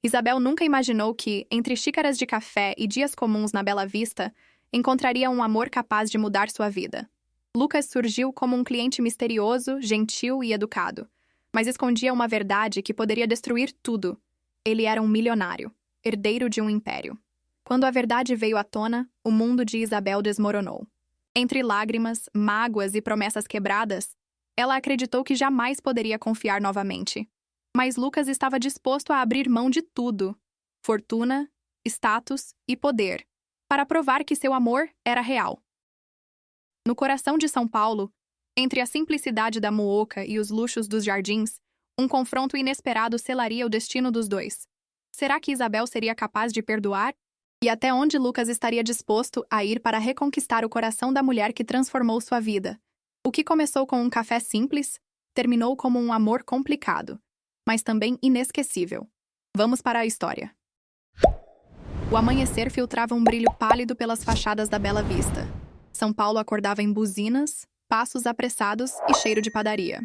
Isabel nunca imaginou que, entre xícaras de café e dias comuns na Bela Vista, encontraria um amor capaz de mudar sua vida. Lucas surgiu como um cliente misterioso, gentil e educado, mas escondia uma verdade que poderia destruir tudo. Ele era um milionário, herdeiro de um império. Quando a verdade veio à tona, o mundo de Isabel desmoronou. Entre lágrimas, mágoas e promessas quebradas, ela acreditou que jamais poderia confiar novamente. Mas Lucas estava disposto a abrir mão de tudo: fortuna, status e poder, para provar que seu amor era real. No coração de São Paulo, entre a simplicidade da Mooca e os luxos dos jardins, um confronto inesperado selaria o destino dos dois. Será que Isabel seria capaz de perdoar? E até onde Lucas estaria disposto a ir para reconquistar o coração da mulher que transformou sua vida? O que começou com um café simples, terminou como um amor complicado, mas também inesquecível. Vamos para a história. O amanhecer filtrava um brilho pálido pelas fachadas da Bela Vista. São Paulo acordava em buzinas, passos apressados e cheiro de padaria.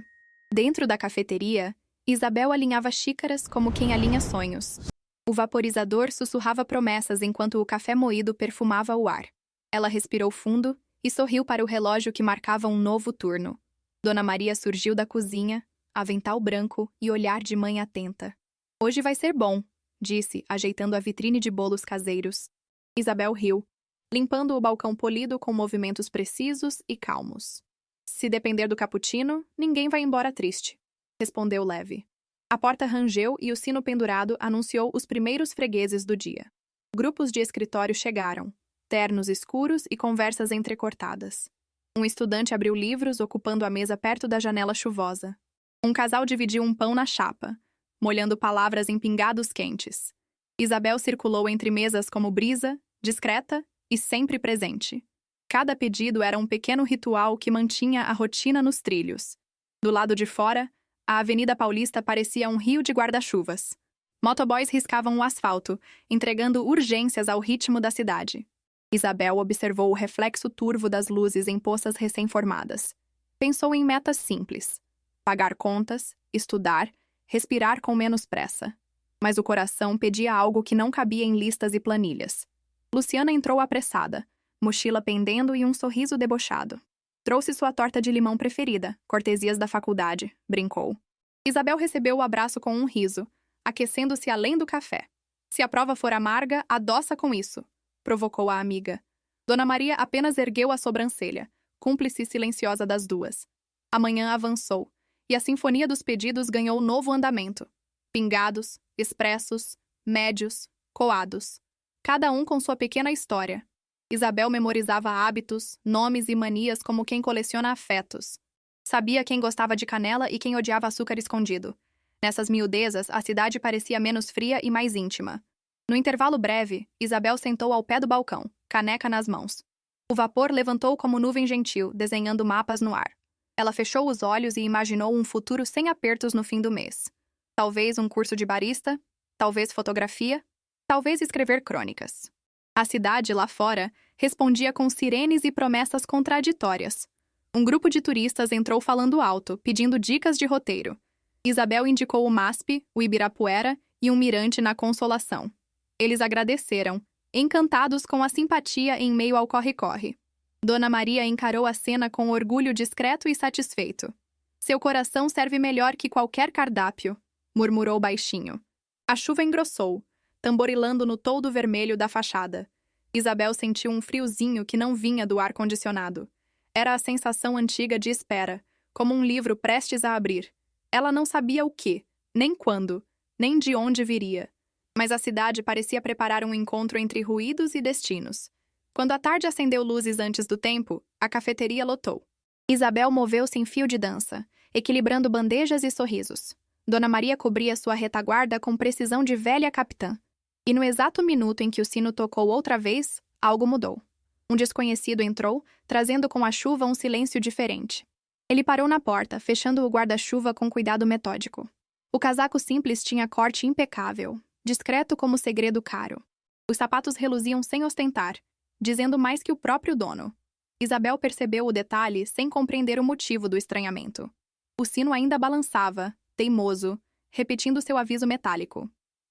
Dentro da cafeteria, Isabel alinhava xícaras como quem alinha sonhos. O vaporizador sussurrava promessas enquanto o café moído perfumava o ar. Ela respirou fundo e sorriu para o relógio que marcava um novo turno. Dona Maria surgiu da cozinha, avental branco e olhar de mãe atenta. "Hoje vai ser bom", disse, ajeitando a vitrine de bolos caseiros. Isabel riu, limpando o balcão polido com movimentos precisos e calmos. "Se depender do cappuccino, ninguém vai embora triste", respondeu leve. A porta rangeu e o sino pendurado anunciou os primeiros fregueses do dia. Grupos de escritório chegaram, ternos escuros e conversas entrecortadas. Um estudante abriu livros ocupando a mesa perto da janela chuvosa. Um casal dividiu um pão na chapa, molhando palavras em pingados quentes. Isabel circulou entre mesas como brisa, discreta e sempre presente. Cada pedido era um pequeno ritual que mantinha a rotina nos trilhos. Do lado de fora, a Avenida Paulista parecia um rio de guarda-chuvas. Motoboys riscavam o asfalto, entregando urgências ao ritmo da cidade. Isabel observou o reflexo turvo das luzes em poças recém-formadas. Pensou em metas simples: pagar contas, estudar, respirar com menos pressa. Mas o coração pedia algo que não cabia em listas e planilhas. Luciana entrou apressada, mochila pendendo e um sorriso debochado. Trouxe sua torta de limão preferida, cortesias da faculdade, brincou. Isabel recebeu o abraço com um riso, aquecendo-se além do café. "Se a prova for amarga, adoça com isso", provocou a amiga. Dona Maria apenas ergueu a sobrancelha, cúmplice silenciosa das duas. A manhã avançou, e a sinfonia dos pedidos ganhou novo andamento. Pingados, expressos, médios, coados. Cada um com sua pequena história. Isabel memorizava hábitos, nomes e manias como quem coleciona afetos. Sabia quem gostava de canela e quem odiava açúcar escondido. Nessas miudezas, a cidade parecia menos fria e mais íntima. No intervalo breve, Isabel sentou ao pé do balcão, caneca nas mãos. O vapor levantou como nuvem gentil, desenhando mapas no ar. Ela fechou os olhos e imaginou um futuro sem apertos no fim do mês. Talvez um curso de barista, talvez fotografia, talvez escrever crônicas. A cidade, lá fora, respondia com sirenes e promessas contraditórias. Um grupo de turistas entrou falando alto, pedindo dicas de roteiro. Isabel indicou o MASP, o Ibirapuera e um mirante na Consolação. Eles agradeceram, encantados com a simpatia em meio ao corre-corre. Dona Maria encarou a cena com orgulho discreto e satisfeito. "Seu coração serve melhor que qualquer cardápio", murmurou baixinho. A chuva engrossou, tamborilando no toldo vermelho da fachada. Isabel sentiu um friozinho que não vinha do ar-condicionado. Era a sensação antiga de espera, como um livro prestes a abrir. Ela não sabia o que, nem quando, nem de onde viria. Mas a cidade parecia preparar um encontro entre ruídos e destinos. Quando a tarde acendeu luzes antes do tempo, a cafeteria lotou. Isabel moveu-se em fio de dança, equilibrando bandejas e sorrisos. Dona Maria cobria sua retaguarda com precisão de velha capitã. E no exato minuto em que o sino tocou outra vez, algo mudou. Um desconhecido entrou, trazendo com a chuva um silêncio diferente. Ele parou na porta, fechando o guarda-chuva com cuidado metódico. O casaco simples tinha corte impecável, discreto como segredo caro. Os sapatos reluziam sem ostentar, dizendo mais que o próprio dono. Isabel percebeu o detalhe sem compreender o motivo do estranhamento. O sino ainda balançava, teimoso, repetindo seu aviso metálico.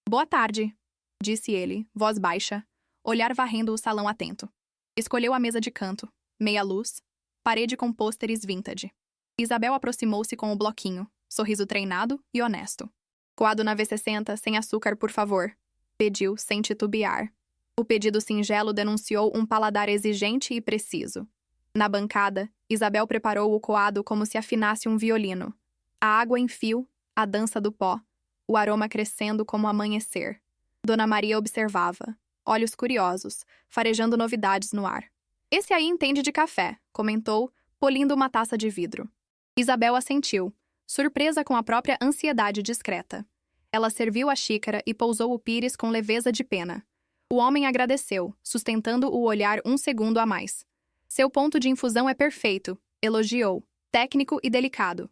Boa tarde, disse ele, voz baixa, olhar varrendo o salão atento. Escolheu a mesa de canto, meia luz, parede com pôsteres vintage. Isabel aproximou-se com o bloquinho, sorriso treinado e honesto. Coado na V60, sem açúcar, por favor, pediu, sem titubear. O pedido singelo denunciou um paladar exigente e preciso. Na bancada, Isabel preparou o coado como se afinasse um violino. A água em fio, a dança do pó, o aroma crescendo como amanhecer. Dona Maria observava, olhos curiosos, farejando novidades no ar. Esse aí entende de café, comentou, polindo uma taça de vidro. Isabel assentiu, surpresa com a própria ansiedade discreta. Ela serviu a xícara e pousou o pires com leveza de pena. O homem agradeceu, sustentando o olhar um segundo a mais. Seu ponto de infusão é perfeito, elogiou, técnico e delicado.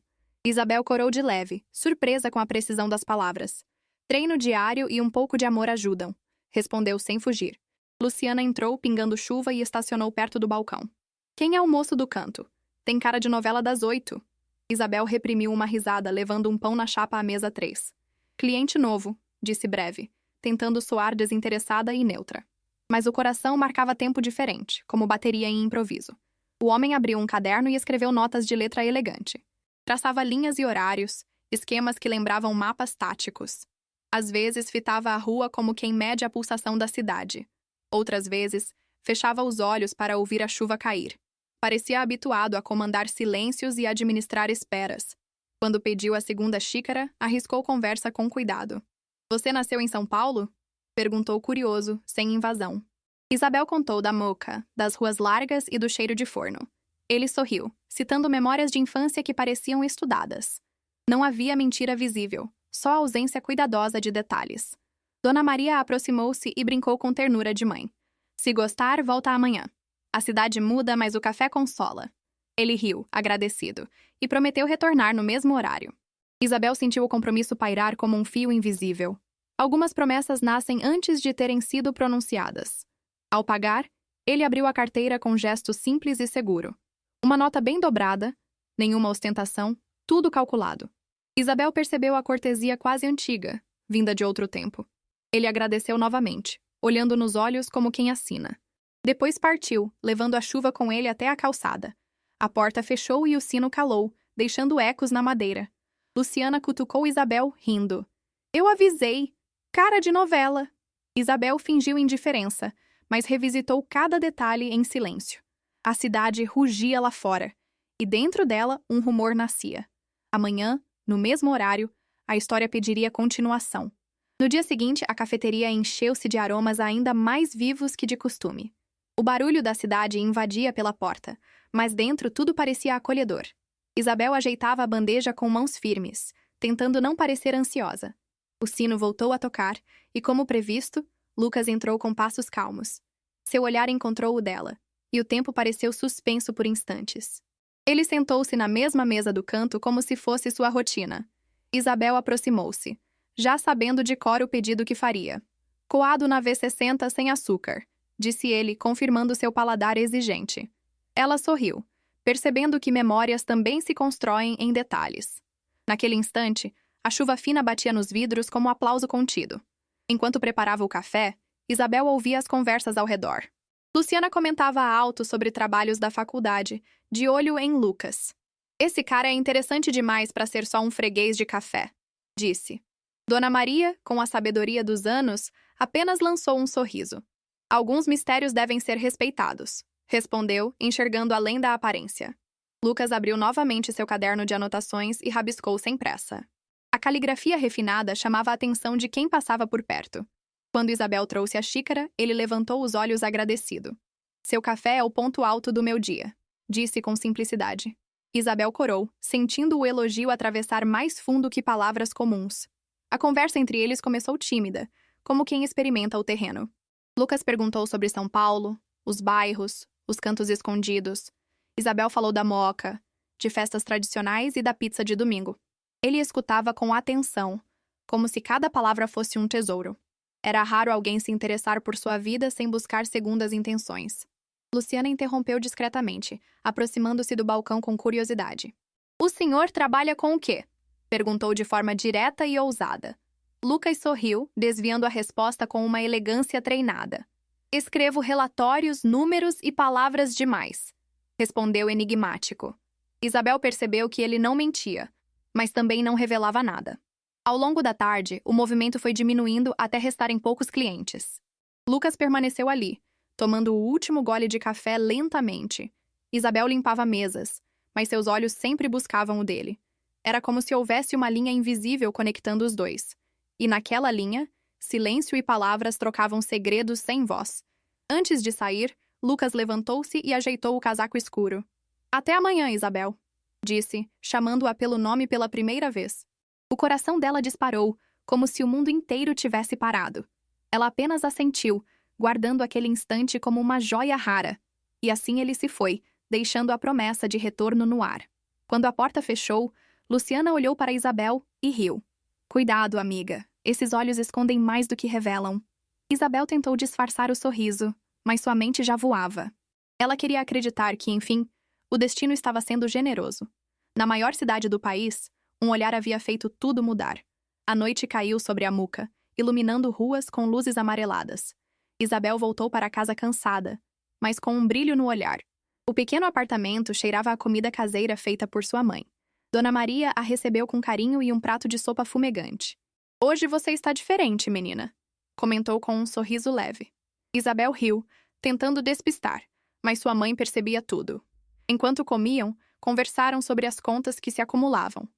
Isabel corou de leve, surpresa com a precisão das palavras. Treino diário e um pouco de amor ajudam, respondeu sem fugir. Luciana entrou pingando chuva e estacionou perto do balcão. Quem é o moço do canto? Tem cara de novela das 8. Isabel reprimiu uma risada, levando um pão na chapa à mesa 3. Cliente novo, disse breve, tentando soar desinteressada e neutra. Mas o coração marcava tempo diferente, como bateria em improviso. O homem abriu um caderno e escreveu notas de letra elegante. Traçava linhas e horários, esquemas que lembravam mapas táticos. Às vezes fitava a rua como quem mede a pulsação da cidade. Outras vezes, fechava os olhos para ouvir a chuva cair. Parecia habituado a comandar silêncios e administrar esperas. Quando pediu a segunda xícara, arriscou conversa com cuidado. Você nasceu em São Paulo? Perguntou curioso, sem invasão. Isabel contou da Moca, das ruas largas e do cheiro de forno. Ele sorriu, citando memórias de infância que pareciam estudadas. Não havia mentira visível, só ausência cuidadosa de detalhes. Dona Maria aproximou-se e brincou com ternura de mãe. Se gostar, volta amanhã. A cidade muda, mas o café consola. Ele riu, agradecido, e prometeu retornar no mesmo horário. Isabel sentiu o compromisso pairar como um fio invisível. Algumas promessas nascem antes de terem sido pronunciadas. Ao pagar, ele abriu a carteira com gesto simples e seguro. Uma nota bem dobrada, nenhuma ostentação, tudo calculado. Isabel percebeu a cortesia quase antiga, vinda de outro tempo. Ele agradeceu novamente, olhando nos olhos como quem assina. Depois partiu, levando a chuva com ele até a calçada. A porta fechou e o sino calou, deixando ecos na madeira. Luciana cutucou Isabel, rindo. Eu avisei! Cara de novela! Isabel fingiu indiferença, mas revisitou cada detalhe em silêncio. A cidade rugia lá fora, e dentro dela um rumor nascia. Amanhã, no mesmo horário, a história pediria continuação. No dia seguinte, a cafeteria encheu-se de aromas ainda mais vivos que de costume. O barulho da cidade invadia pela porta, mas dentro tudo parecia acolhedor. Isabel ajeitava a bandeja com mãos firmes, tentando não parecer ansiosa. O sino voltou a tocar e, como previsto, Lucas entrou com passos calmos. Seu olhar encontrou o dela, e o tempo pareceu suspenso por instantes. Ele sentou-se na mesma mesa do canto como se fosse sua rotina. Isabel aproximou-se, já sabendo de cor o pedido que faria. Coado na V60 sem açúcar, disse ele, confirmando seu paladar exigente. Ela sorriu, percebendo que memórias também se constroem em detalhes. Naquele instante, a chuva fina batia nos vidros como um aplauso contido. Enquanto preparava o café, Isabel ouvia as conversas ao redor. Luciana comentava alto sobre trabalhos da faculdade, de olho em Lucas. Esse cara é interessante demais para ser só um freguês de café, disse. Dona Maria, com a sabedoria dos anos, apenas lançou um sorriso. Alguns mistérios devem ser respeitados, respondeu, enxergando além da aparência. Lucas abriu novamente seu caderno de anotações e rabiscou sem pressa. A caligrafia refinada chamava a atenção de quem passava por perto. Quando Isabel trouxe a xícara, ele levantou os olhos agradecido. Seu café é o ponto alto do meu dia, disse com simplicidade. Isabel corou, sentindo o elogio atravessar mais fundo que palavras comuns. A conversa entre eles começou tímida, como quem experimenta o terreno. Lucas perguntou sobre São Paulo, os bairros, os cantos escondidos. Isabel falou da Moca, de festas tradicionais e da pizza de domingo. Ele escutava com atenção, como se cada palavra fosse um tesouro. Era raro alguém se interessar por sua vida sem buscar segundas intenções. Luciana interrompeu discretamente, aproximando-se do balcão com curiosidade. O senhor trabalha com o quê? Perguntou de forma direta e ousada. Lucas sorriu, desviando a resposta com uma elegância treinada. Escrevo relatórios, números e palavras demais, respondeu enigmático. Isabel percebeu que ele não mentia, mas também não revelava nada. Ao longo da tarde, o movimento foi diminuindo até restarem poucos clientes. Lucas permaneceu ali, tomando o último gole de café lentamente. Isabel limpava mesas, mas seus olhos sempre buscavam o dele. Era como se houvesse uma linha invisível conectando os dois. E naquela linha, silêncio e palavras trocavam segredos sem voz. Antes de sair, Lucas levantou-se e ajeitou o casaco escuro. Até amanhã, Isabel, disse, chamando-a pelo nome pela primeira vez. O coração dela disparou, como se o mundo inteiro tivesse parado. Ela apenas assentiu, guardando aquele instante como uma joia rara. E assim ele se foi, deixando a promessa de retorno no ar. Quando a porta fechou, Luciana olhou para Isabel e riu. Cuidado, amiga. Esses olhos escondem mais do que revelam. Isabel tentou disfarçar o sorriso, mas sua mente já voava. Ela queria acreditar que, enfim, o destino estava sendo generoso. Na maior cidade do país, um olhar havia feito tudo mudar. A noite caiu sobre a Muca, iluminando ruas com luzes amareladas. Isabel voltou para casa cansada, mas com um brilho no olhar. O pequeno apartamento cheirava a comida caseira feita por sua mãe. Dona Maria a recebeu com carinho e um prato de sopa fumegante. Hoje você está diferente, menina, comentou com um sorriso leve. Isabel riu, tentando despistar, mas sua mãe percebia tudo. Enquanto comiam, conversaram sobre as contas que se acumulavam.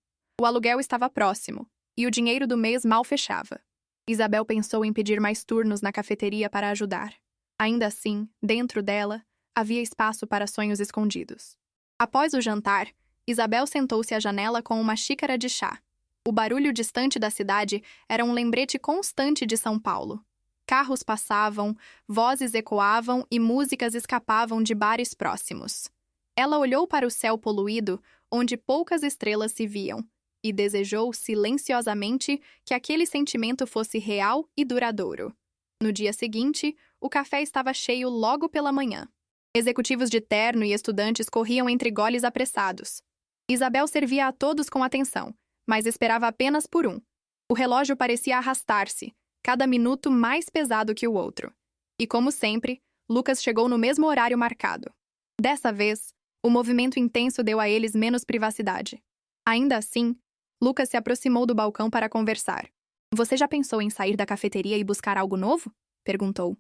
O aluguel estava próximo, e o dinheiro do mês mal fechava. Isabel pensou em pedir mais turnos na cafeteria para ajudar. Ainda assim, dentro dela, havia espaço para sonhos escondidos. Após o jantar, Isabel sentou-se à janela com uma xícara de chá. O barulho distante da cidade era um lembrete constante de São Paulo. Carros passavam, vozes ecoavam e músicas escapavam de bares próximos. Ela olhou para o céu poluído, onde poucas estrelas se viam, e desejou silenciosamente que aquele sentimento fosse real e duradouro. No dia seguinte, o café estava cheio logo pela manhã. Executivos de terno e estudantes corriam entre goles apressados. Isabel servia a todos com atenção, mas esperava apenas por um. O relógio parecia arrastar-se, cada minuto mais pesado que o outro. E, como sempre, Lucas chegou no mesmo horário marcado. Dessa vez, o movimento intenso deu a eles menos privacidade. Ainda assim, Lucas se aproximou do balcão para conversar. Você já pensou em sair da cafeteria e buscar algo novo? Perguntou.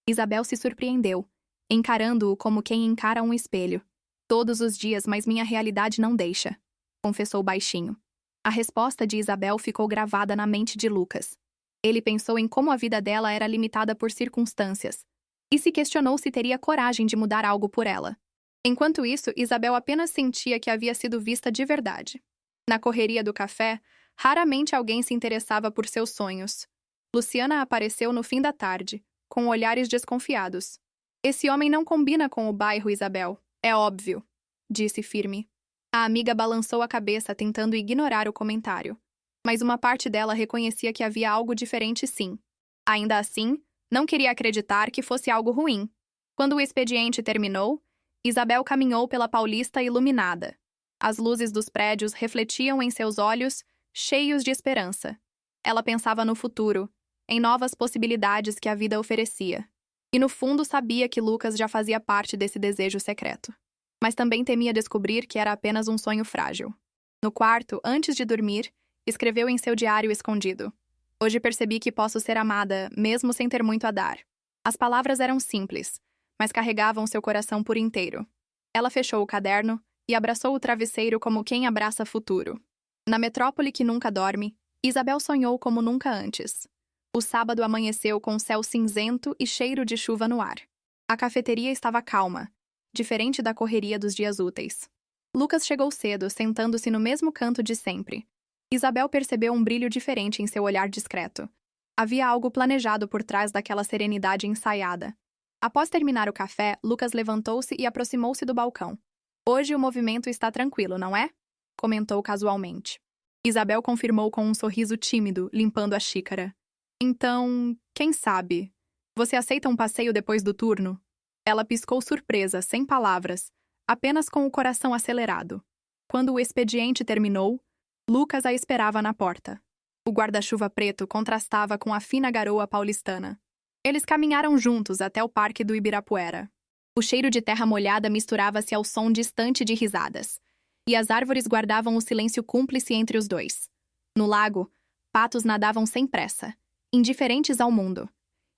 Isabel se surpreendeu, encarando-o como quem encara um espelho. Todos os dias, mas minha realidade não deixa, confessou baixinho. A resposta de Isabel ficou gravada na mente de Lucas. Ele pensou em como a vida dela era limitada por circunstâncias, e se questionou se teria coragem de mudar algo por ela. Enquanto isso, Isabel apenas sentia que havia sido vista de verdade. Na correria do café, raramente alguém se interessava por seus sonhos. Luciana apareceu no fim da tarde, com olhares desconfiados. Esse homem não combina com o bairro, Isabel. É óbvio, disse firme. A amiga balançou a cabeça, tentando ignorar o comentário. Mas uma parte dela reconhecia que havia algo diferente sim. Ainda assim, não queria acreditar que fosse algo ruim. Quando o expediente terminou, Isabel caminhou pela Paulista iluminada. As luzes dos prédios refletiam em seus olhos, cheios de esperança. Ela pensava no futuro, em novas possibilidades que a vida oferecia. E no fundo sabia que Lucas já fazia parte desse desejo secreto. Mas também temia descobrir que era apenas um sonho frágil. No quarto, antes de dormir, escreveu em seu diário escondido. Hoje percebi que posso ser amada, mesmo sem ter muito a dar. As palavras eram simples, mas carregavam seu coração por inteiro. Ela fechou o caderno e abraçou o travesseiro como quem abraça futuro. Na metrópole que nunca dorme, Isabel sonhou como nunca antes. O sábado amanheceu com céu cinzento e cheiro de chuva no ar. A cafeteria estava calma, diferente da correria dos dias úteis. Lucas chegou cedo, sentando-se no mesmo canto de sempre. Isabel percebeu um brilho diferente em seu olhar discreto. Havia algo planejado por trás daquela serenidade ensaiada. Após terminar o café, Lucas levantou-se e aproximou-se do balcão. Hoje o movimento está tranquilo, não é? Comentou casualmente. Isabel confirmou com um sorriso tímido, limpando a xícara. Então, quem sabe? Você aceita um passeio depois do turno? Ela piscou surpresa, sem palavras, apenas com o coração acelerado. Quando o expediente terminou, Lucas a esperava na porta. O guarda-chuva preto contrastava com a fina garoa paulistana. Eles caminharam juntos até o Parque do Ibirapuera. O cheiro de terra molhada misturava-se ao som distante de risadas, e as árvores guardavam o silêncio cúmplice entre os dois. No lago, patos nadavam sem pressa, indiferentes ao mundo.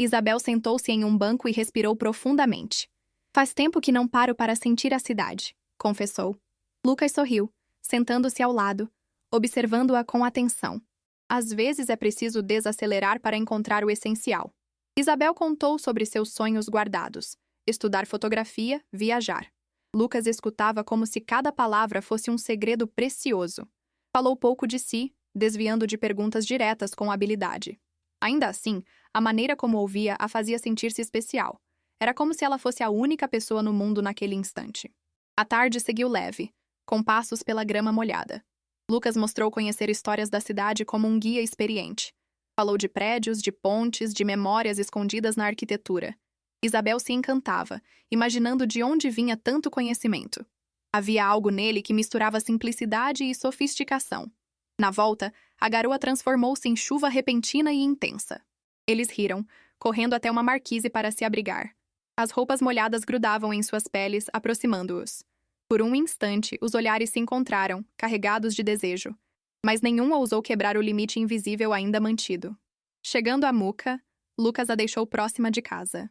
Isabel sentou-se em um banco e respirou profundamente. Faz tempo que não paro para sentir a cidade, confessou. Lucas sorriu, sentando-se ao lado, observando-a com atenção. Às vezes é preciso desacelerar para encontrar o essencial. Isabel contou sobre seus sonhos guardados: estudar fotografia, viajar. Lucas escutava como se cada palavra fosse um segredo precioso. Falou pouco de si, desviando de perguntas diretas com habilidade. Ainda assim, a maneira como ouvia a fazia sentir-se especial. Era como se ela fosse a única pessoa no mundo naquele instante. A tarde seguiu leve, com passos pela grama molhada. Lucas mostrou conhecer histórias da cidade como um guia experiente. Falou de prédios, de pontes, de memórias escondidas na arquitetura. Isabel se encantava, imaginando de onde vinha tanto conhecimento. Havia algo nele que misturava simplicidade e sofisticação. Na volta, a garoa transformou-se em chuva repentina e intensa. Eles riram, correndo até uma marquise para se abrigar. As roupas molhadas grudavam em suas peles, aproximando-os. Por um instante, os olhares se encontraram, carregados de desejo. Mas nenhum ousou quebrar o limite invisível ainda mantido. Chegando a Muca, Lucas a deixou próxima de casa.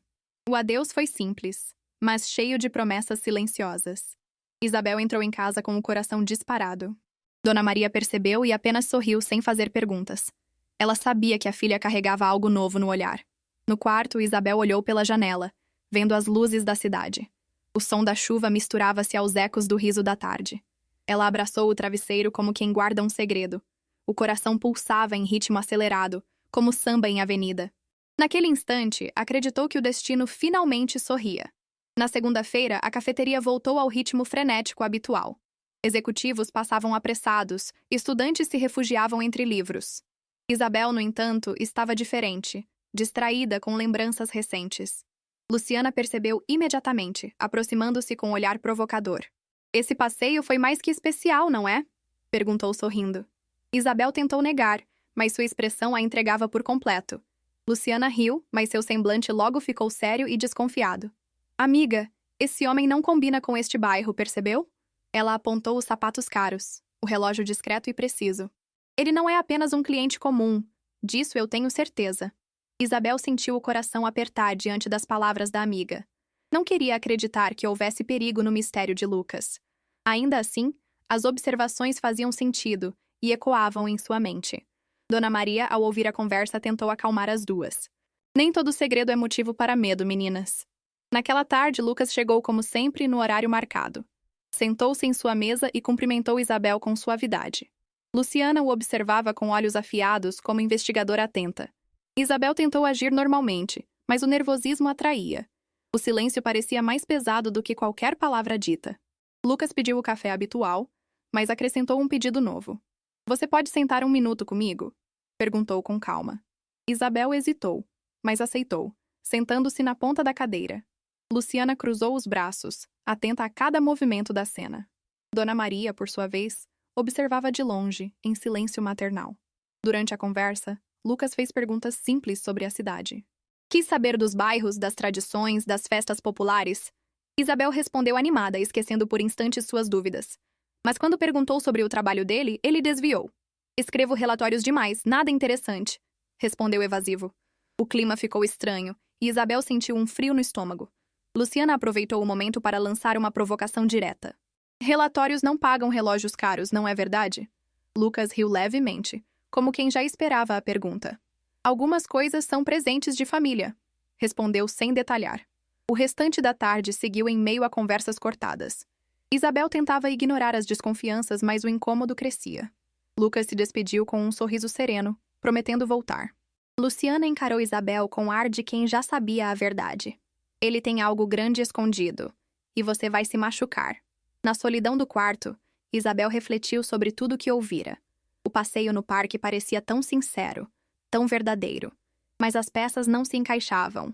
O adeus foi simples, mas cheio de promessas silenciosas. Isabel entrou em casa com o coração disparado. Dona Maria percebeu e apenas sorriu sem fazer perguntas. Ela sabia que a filha carregava algo novo no olhar. No quarto, Isabel olhou pela janela, vendo as luzes da cidade. O som da chuva misturava-se aos ecos do riso da tarde. Ela abraçou o travesseiro como quem guarda um segredo. O coração pulsava em ritmo acelerado, como samba em avenida. Naquele instante, acreditou que o destino finalmente sorria. Na segunda-feira, a cafeteria voltou ao ritmo frenético habitual. Executivos passavam apressados, estudantes se refugiavam entre livros. Isabel, no entanto, estava diferente, distraída com lembranças recentes. Luciana percebeu imediatamente, aproximando-se com um olhar provocador. "Esse passeio foi mais que especial, não é?" perguntou sorrindo. Isabel tentou negar, mas sua expressão a entregava por completo. Luciana riu, mas seu semblante logo ficou sério e desconfiado. "Amiga, esse homem não combina com este bairro, percebeu?" Ela apontou os sapatos caros, o relógio discreto e preciso. "Ele não é apenas um cliente comum, disso eu tenho certeza." Isabel sentiu o coração apertar diante das palavras da amiga. Não queria acreditar que houvesse perigo no mistério de Lucas. Ainda assim, as observações faziam sentido e ecoavam em sua mente. Dona Maria, ao ouvir a conversa, tentou acalmar as duas. "Nem todo segredo é motivo para medo, meninas." Naquela tarde, Lucas chegou como sempre no horário marcado. Sentou-se em sua mesa e cumprimentou Isabel com suavidade. Luciana o observava com olhos afiados como investigadora atenta. Isabel tentou agir normalmente, mas o nervosismo atraía. O silêncio parecia mais pesado do que qualquer palavra dita. Lucas pediu o café habitual, mas acrescentou um pedido novo. "Você pode sentar um minuto comigo?" perguntou com calma. Isabel hesitou, mas aceitou, sentando-se na ponta da cadeira. Luciana cruzou os braços, atenta a cada movimento da cena. Dona Maria, por sua vez, observava de longe, em silêncio maternal. Durante a conversa, Lucas fez perguntas simples sobre a cidade. Quis saber dos bairros, das tradições, das festas populares. Isabel respondeu animada, esquecendo por instantes suas dúvidas. Mas quando perguntou sobre o trabalho dele, ele desviou. "Escrevo relatórios demais, nada interessante", respondeu evasivo. O clima ficou estranho, e Isabel sentiu um frio no estômago. Luciana aproveitou o momento para lançar uma provocação direta. "Relatórios não pagam relógios caros, não é verdade?" Lucas riu levemente, como quem já esperava a pergunta. "Algumas coisas são presentes de família", respondeu sem detalhar. O restante da tarde seguiu em meio a conversas cortadas. Isabel tentava ignorar as desconfianças, mas o incômodo crescia. Lucas se despediu com um sorriso sereno, prometendo voltar. Luciana encarou Isabel com ar de quem já sabia a verdade. "Ele tem algo grande escondido, e você vai se machucar." Na solidão do quarto, Isabel refletiu sobre tudo o que ouvira. O passeio no parque parecia tão sincero, tão verdadeiro, mas as peças não se encaixavam,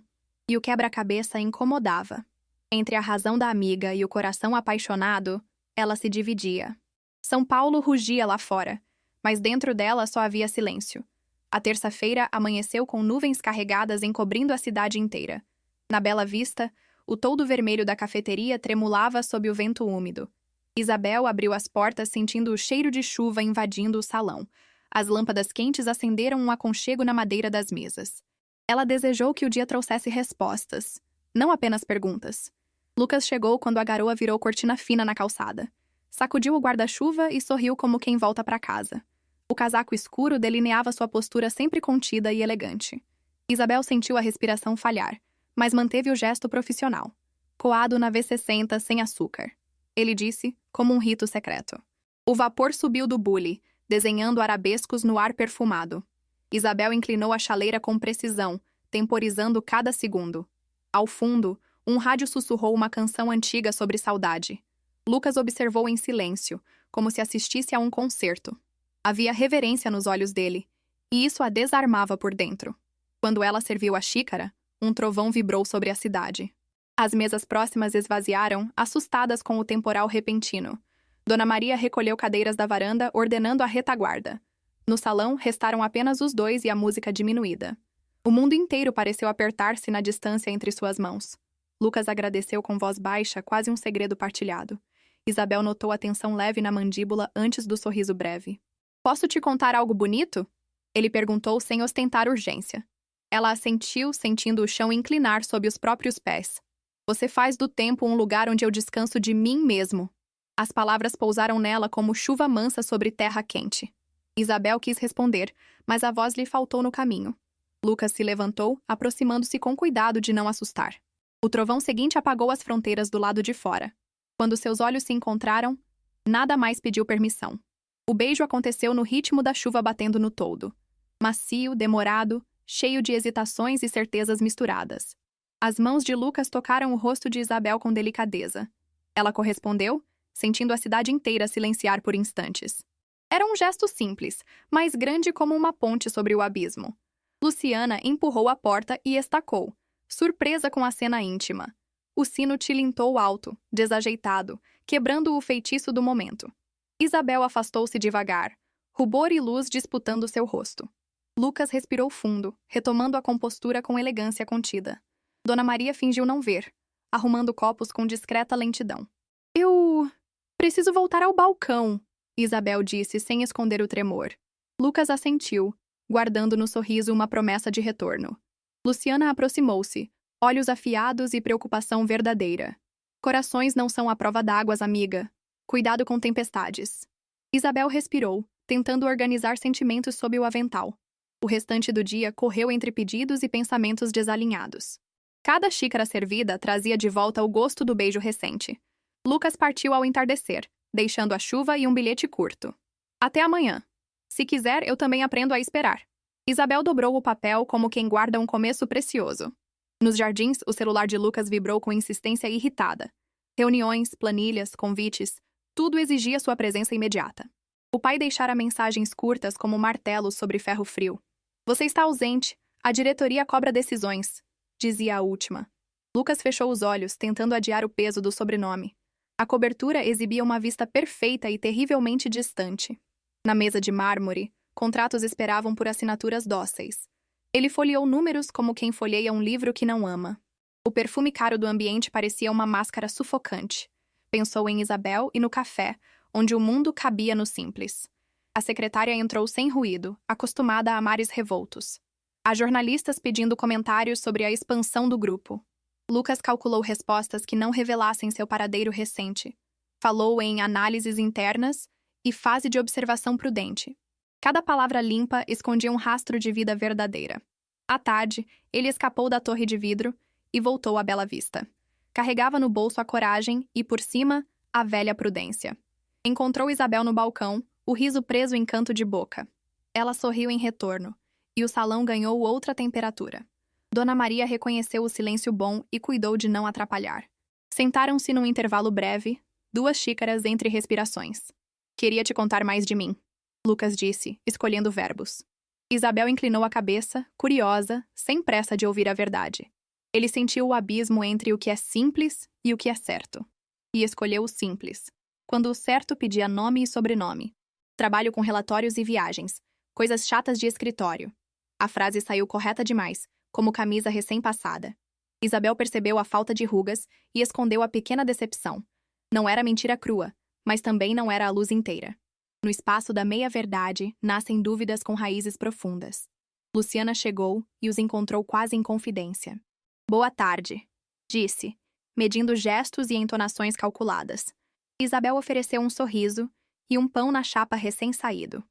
e o quebra-cabeça incomodava. Entre a razão da amiga e o coração apaixonado, ela se dividia. São Paulo rugia lá fora, mas dentro dela só havia silêncio. A terça-feira amanheceu com nuvens carregadas encobrindo a cidade inteira. Na Bela Vista, o toldo vermelho da cafeteria tremulava sob o vento úmido. Isabel abriu as portas sentindo o cheiro de chuva invadindo o salão. As lâmpadas quentes acenderam um aconchego na madeira das mesas. Ela desejou que o dia trouxesse respostas, não apenas perguntas. Lucas chegou quando a garoa virou cortina fina na calçada. Sacudiu o guarda-chuva e sorriu como quem volta para casa. O casaco escuro delineava sua postura sempre contida e elegante. Isabel sentiu a respiração falhar, mas manteve o gesto profissional. Coado na V60 sem açúcar. Ele disse, como um rito secreto. O vapor subiu do bule, desenhando arabescos no ar perfumado. Isabel inclinou a chaleira com precisão, temporizando cada segundo. Ao fundo, um rádio sussurrou uma canção antiga sobre saudade. Lucas observou em silêncio, como se assistisse a um concerto. Havia reverência nos olhos dele, e isso a desarmava por dentro. Quando ela serviu a xícara, um trovão vibrou sobre a cidade. As mesas próximas esvaziaram, assustadas com o temporal repentino. Dona Maria recolheu cadeiras da varanda, ordenando a retaguarda. No salão, restaram apenas os dois e a música diminuída. O mundo inteiro pareceu apertar-se na distância entre suas mãos. Lucas agradeceu com voz baixa, quase um segredo partilhado. Isabel notou a tensão leve na mandíbula antes do sorriso breve. Posso te contar algo bonito? Ele perguntou sem ostentar urgência. Ela assentiu, sentindo o chão inclinar sob os próprios pés. Você faz do tempo um lugar onde eu descanso de mim mesmo. As palavras pousaram nela como chuva mansa sobre terra quente. Isabel quis responder, mas a voz lhe faltou no caminho. Lucas se levantou, aproximando-se com cuidado de não assustar. O trovão seguinte apagou as fronteiras do lado de fora. Quando seus olhos se encontraram, nada mais pediu permissão. O beijo aconteceu no ritmo da chuva batendo no toldo. Macio, demorado, cheio de hesitações e certezas misturadas. As mãos de Lucas tocaram o rosto de Isabel com delicadeza. Ela correspondeu, sentindo a cidade inteira silenciar por instantes. Era um gesto simples, mas grande como uma ponte sobre o abismo. Luciana empurrou a porta e estacou, surpresa com a cena íntima. O sino tilintou alto, desajeitado, quebrando o feitiço do momento. Isabel afastou-se devagar, rubor e luz disputando seu rosto. Lucas respirou fundo, retomando a compostura com elegância contida. Dona Maria fingiu não ver, arrumando copos com discreta lentidão. Eu preciso voltar ao balcão, Isabel disse sem esconder o tremor. Lucas assentiu, guardando no sorriso uma promessa de retorno. Luciana aproximou-se, olhos afiados e preocupação verdadeira. Corações não são a prova d'águas, amiga. Cuidado com tempestades. Isabel respirou, tentando organizar sentimentos sob o avental. O restante do dia correu entre pedidos e pensamentos desalinhados. Cada xícara servida trazia de volta o gosto do beijo recente. Lucas partiu ao entardecer, deixando a chuva e um bilhete curto. Até amanhã. Se quiser, eu também aprendo a esperar. Isabel dobrou o papel como quem guarda um começo precioso. Nos jardins, o celular de Lucas vibrou com insistência irritada. Reuniões, planilhas, convites, tudo exigia sua presença imediata. O pai deixara mensagens curtas como martelos sobre ferro frio. Você está ausente. A diretoria cobra decisões, dizia a última. Lucas fechou os olhos, tentando adiar o peso do sobrenome. A cobertura exibia uma vista perfeita e terrivelmente distante. Na mesa de mármore, contratos esperavam por assinaturas dóceis. Ele folheou números como quem folheia um livro que não ama. O perfume caro do ambiente parecia uma máscara sufocante. Pensou em Isabel e no café, onde o mundo cabia no simples. A secretária entrou sem ruído, acostumada a mares revoltos. Há jornalistas pedindo comentários sobre a expansão do grupo. Lucas calculou respostas que não revelassem seu paradeiro recente. Falou em análises internas e fase de observação prudente. Cada palavra limpa escondia um rastro de vida verdadeira. À tarde, ele escapou da torre de vidro e voltou à Bela Vista. Carregava no bolso a coragem e, por cima, a velha prudência. Encontrou Isabel no balcão, o riso preso em canto de boca. Ela sorriu em retorno, e o salão ganhou outra temperatura. Dona Maria reconheceu o silêncio bom e cuidou de não atrapalhar. Sentaram-se num intervalo breve, 2 xícaras entre respirações. Queria te contar mais de mim, Lucas disse, escolhendo verbos. Isabel inclinou a cabeça, curiosa, sem pressa de ouvir a verdade. Ele sentiu o abismo entre o que é simples e o que é certo. E escolheu o simples, quando o certo pedia nome e sobrenome. Trabalho com relatórios e viagens. Coisas chatas de escritório. A frase saiu correta demais, como camisa recém-passada. Isabel percebeu a falta de rugas e escondeu a pequena decepção. Não era mentira crua, mas também não era a luz inteira. No espaço da meia-verdade, nascem dúvidas com raízes profundas. Luciana chegou e os encontrou quase em confidência. Boa tarde, disse, medindo gestos e entonações calculadas. Isabel ofereceu um sorriso e um pão na chapa recém-saído.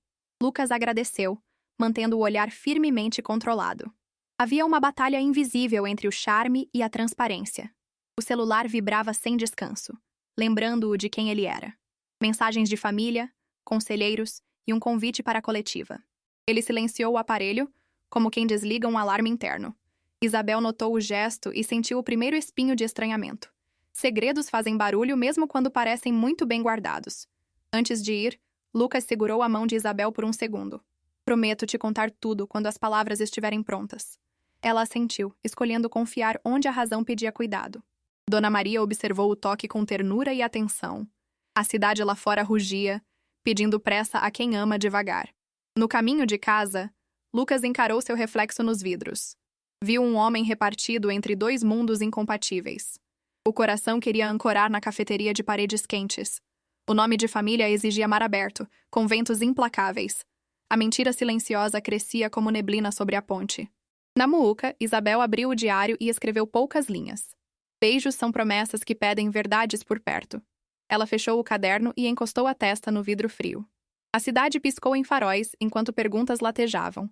Lucas agradeceu, mantendo o olhar firmemente controlado. Havia uma batalha invisível entre o charme e a transparência. O celular vibrava sem descanso, lembrando-o de quem ele era. Mensagens de família, conselheiros e um convite para a coletiva. Ele silenciou o aparelho, como quem desliga um alarme interno. Isabel notou o gesto e sentiu o primeiro espinho de estranhamento. Segredos fazem barulho mesmo quando parecem muito bem guardados. Antes de ir, Lucas segurou a mão de Isabel por um segundo. Prometo te contar tudo quando as palavras estiverem prontas. Ela assentiu, escolhendo confiar onde a razão pedia cuidado. Dona Maria observou o toque com ternura e atenção. A cidade lá fora rugia, pedindo pressa a quem ama devagar. No caminho de casa, Lucas encarou seu reflexo nos vidros. Viu um homem repartido entre dois mundos incompatíveis. O coração queria ancorar na cafeteria de paredes quentes. O nome de família exigia mar aberto, com ventos implacáveis. A mentira silenciosa crescia como neblina sobre a ponte. Na muuca, Isabel abriu o diário e escreveu poucas linhas. Beijos são promessas que pedem verdades por perto. Ela fechou o caderno e encostou a testa no vidro frio. A cidade piscou em faróis enquanto perguntas latejavam.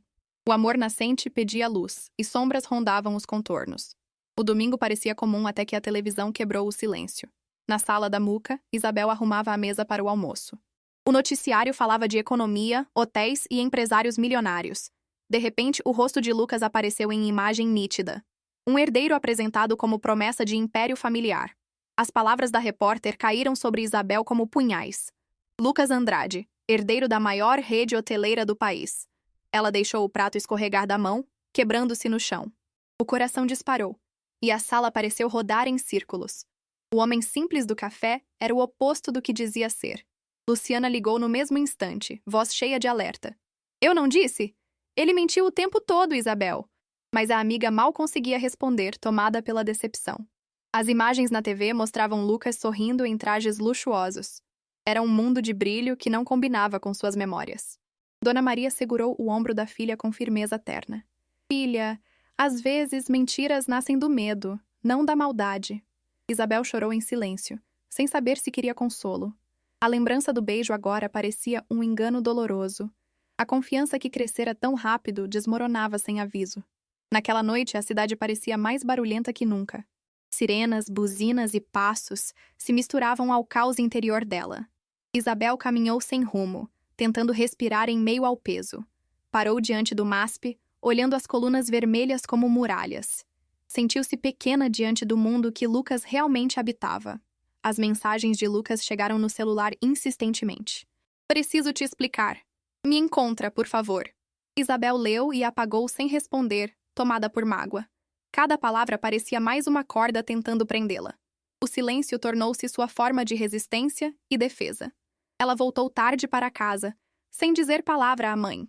O amor nascente pedia luz, e sombras rondavam os contornos. O domingo parecia comum até que a televisão quebrou o silêncio. Na sala da muca, Isabel arrumava a mesa para o almoço. O noticiário falava de economia, hotéis e empresários milionários. De repente, o rosto de Lucas apareceu em imagem nítida. Um herdeiro apresentado como promessa de império familiar. As palavras da repórter caíram sobre Isabel como punhais. Lucas Andrade, herdeiro da maior rede hoteleira do país. Ela deixou o prato escorregar da mão, quebrando-se no chão. O coração disparou, e a sala pareceu rodar em círculos. O homem simples do café era o oposto do que dizia ser. Luciana ligou no mesmo instante, voz cheia de alerta. Eu não disse? Ele mentiu o tempo todo, Isabel. Mas a amiga mal conseguia responder, tomada pela decepção. As imagens na TV mostravam Lucas sorrindo em trajes luxuosos. Era um mundo de brilho que não combinava com suas memórias. Dona Maria segurou o ombro da filha com firmeza terna. Filha, às vezes mentiras nascem do medo, não da maldade. Isabel chorou em silêncio, sem saber se queria consolo. A lembrança do beijo agora parecia um engano doloroso. A confiança que crescera tão rápido desmoronava sem aviso. Naquela noite, a cidade parecia mais barulhenta que nunca. Sirenas, buzinas e passos se misturavam ao caos interior dela. Isabel caminhou sem rumo, tentando respirar em meio ao peso. Parou diante do MASP, olhando as colunas vermelhas como muralhas. Sentiu-se pequena diante do mundo que Lucas realmente habitava. As mensagens de Lucas chegaram no celular insistentemente. Preciso te explicar. Me encontra, por favor. Isabel leu e apagou sem responder, tomada por mágoa. Cada palavra parecia mais uma corda tentando prendê-la. O silêncio tornou-se sua forma de resistência e defesa. Ela voltou tarde para casa, sem dizer palavra à mãe.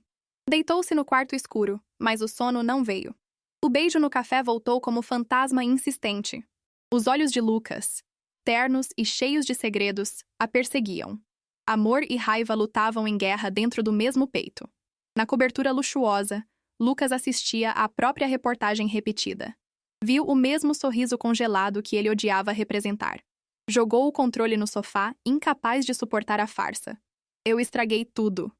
Deitou-se no quarto escuro, mas o sono não veio. O beijo no café voltou como fantasma insistente. Os olhos de Lucas, ternos e cheios de segredos, a perseguiam. Amor e raiva lutavam em guerra dentro do mesmo peito. Na cobertura luxuosa, Lucas assistia à própria reportagem repetida. Viu o mesmo sorriso congelado que ele odiava representar. Jogou o controle no sofá, incapaz de suportar a farsa. Eu estraguei tudo,